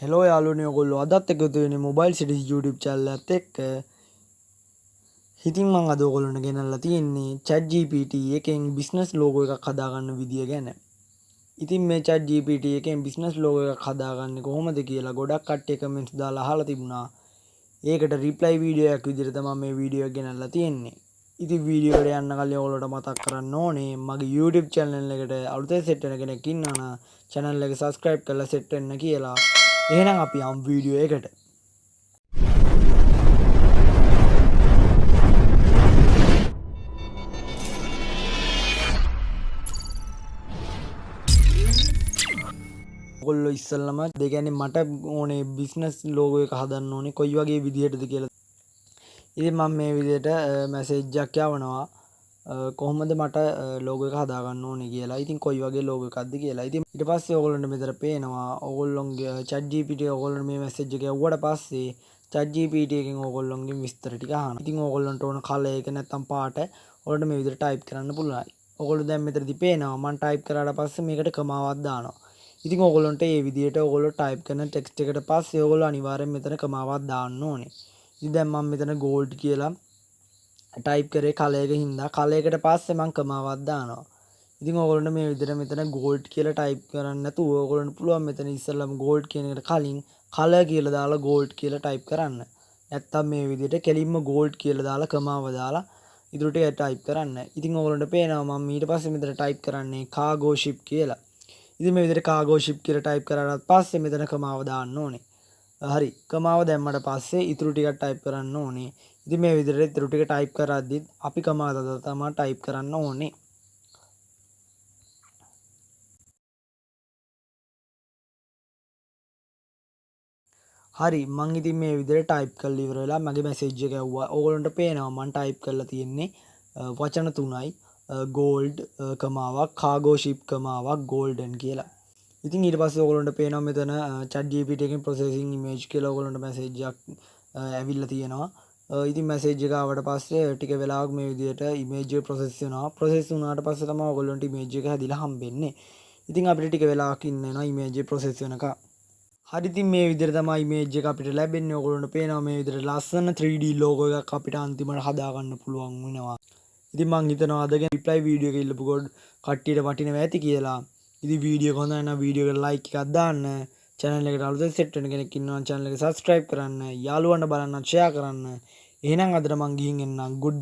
Hello යාළුවනේ ඔයගොල්ලෝ අදත් එකතු වෙන්නේ මොබයිල් සිටිස් YouTube channel එකත් එක්ක. ඉතින් මම අද ඔයගොල්ලන්ට ගෙනල්ලා තියෙන්නේ ChatGPT එකෙන් business logo එකක් හදාගන්න විදිය ගැන. ඉතින් මේ ChatGPT එකෙන් business logo එකක් හදාගන්නේ කොහොමද කියලා ගොඩක් කට්ටිය comments දාලා අහලා තිබුණා. ඒකට reply video එකක් විදිහට තමයි මේ වීඩියෝ එක ගෙනල්ලා තියෙන්නේ. ඉතින් වීඩියෝ එකට යන්න කලින් ඔයගොල්ලෝට මතක් කරන්න ඕනේ මගේ YouTube channel එකට අලුතෙන් set වෙන කෙනෙක් ඉන්නවා නම් channel එක subscribe කරලා set වෙන්න කියලා. එහෙනම් අපි යම් වීඩියෝ එකට. ඔයගොල්ලෝ ඉස්සෙල්ලාම ඒ කියන්නේ මට ඕනේ බිස්නස් ලෝගෝ එක හදන්න ඕනේ කොයි වගේ විදිහටද කියලා. ඉතින් මම මේ විදිහට මැසේජ් එකක් යවනවා කොහොමද මට ලෝගෝ එක හදා ගන්න ඕනේ කියලා. ඉතින් කොයි වගේ ලෝගෝ එකක්ද කියලා. ඉතින් ඊට පස්සේ ඔයගොල්ලන්ට මෙතන පේනවා ඔයගොල්ලොන්ගේ ChatGPT ඔයගොල්ලන්ට මේ මැසේජ් එක යවුවට පස්සේ ChatGPT එකෙන් ඔයගොල්ලොන්ගේ විස්තර ටික අහනවා. ඉතින් ඔයගොල්ලන්ට ඕන කලර් එක නැත්නම් පාට ඔයගොල්ලන්ට මේ විදිහට ටයිප් කරන්න පුළුවන්. ඔයගොල්ලෝ දැන් මෙතනදී පේනවා මම ටයිප් කරාට පස්සේ මේකට කමාවක් දානවා. ඉතින් ඔයගොල්ලන්ට මේ විදිහට ඔයගොල්ලෝ ටයිප් කරන ටෙක්ස්ට් එකට පස්සේ ඔයගොල්ලෝ අනිවාර්යෙන් මෙතන කමාවක් දාන්න ඕනේ. ඉතින් දැන් මම මෙතන gold කියලා ටයිප් කරේ කලර් එකකින් හින්දා කලර් එකට පස්සේ මම කමාවක් දානවා. ඉතින් ඔයගොල්ලන්ට මේ විදිහට මෙතන gold කියලා ටයිප් කරන්න නැතුව ඔයගොල්ලන්ට පුළුවන් මෙතන ඉස්සෙල්ලාම gold කියන එකට කලින් color කියලා දාලා gold කියලා ටයිප් කරන්න. නැත්තම් මේ විදිහට කෙලින්ම gold කියලා දාලා කමාව දාලා ඉදිරි ටික ටයිප් කරන්න. ඉතින් ඔයගොල්ලන්ට පේනවා මම ඊට පස්සේ මෙතන ටයිප් කරන්නේ cargo ship කියලා. ඉතින් මේ විදිහට cargo ship කියලා ටයිප් කරාට පස්සේ මෙතන කමාව දාන්න ඕනේ. හරි කමාව දැම්මට පස්සේ ඉතුරු ටික ටයිප් කරන්න ඕනේ. ඉතින් මේ විදිහට ඉතුරු ටික ටයිප් කරද්දි අපි කමාව තමයි ටයිප් කරන්න ඕනේ. හරි මම ඉතින් මේ විදිහට ටයිප් කරලා ඉවර වෙලා මගේ මැසේජ් එක යවුවා. ඕගොල්ලන්ට පේනවා මම ටයිප් කරලා තියෙන්නේ වචන තුනයි gold කමාවක් cargo ship කමාවක් golden කියලා. ඉතින් ඊට පස්සේ ඔයගොල්ලන්ට පේනවා මෙතන ChatGPT එකෙන් processing image කියලා ඔයගොල්ලන්ට මැසේජ් එකක් ඇවිල්ලා තියෙනවා. ඉතින් මැසේජ් එක ආවට පස්සේ ටික වෙලාවක් මේ විදිහට image එක process වෙනවා. process වුණාට පස්සේ තමයි ඔයගොල්ලන්ට image එක හැදිලා හම්බෙන්නේ. ඉතින් අපිට ටික වෙලාවක් ඉන්න වෙනවා image එක process වෙනකම්. හරි ඉතින් මේ විදිහට තමයි image එක අපිට ලැබෙන්නේ. ඔයගොල්ලන්ට පේනවා මේ විදිහට ලස්සන 3D logo එකක් අපිට අන්තිමට හදා ගන්න පුළුවන් වෙනවා. ඉතින් මම හිතනවා අදගෙන reply video එක ඉල්ලපු කට්ටියට වටිනවා ඇති කියලා. ඉතින් වීඩියෝ එක හොඳයි නම් වීඩියෝ එකට like එකක් දාන්න. channel එකට අලුතෙන් set වෙන කෙනෙක් ඉන්නවා නම් channel එක subscribe කරන්න. යාළුවන්ට බලන්න share කරන්න. එහෙනම් අදට මං ගිහින් එන්නම් goodbye.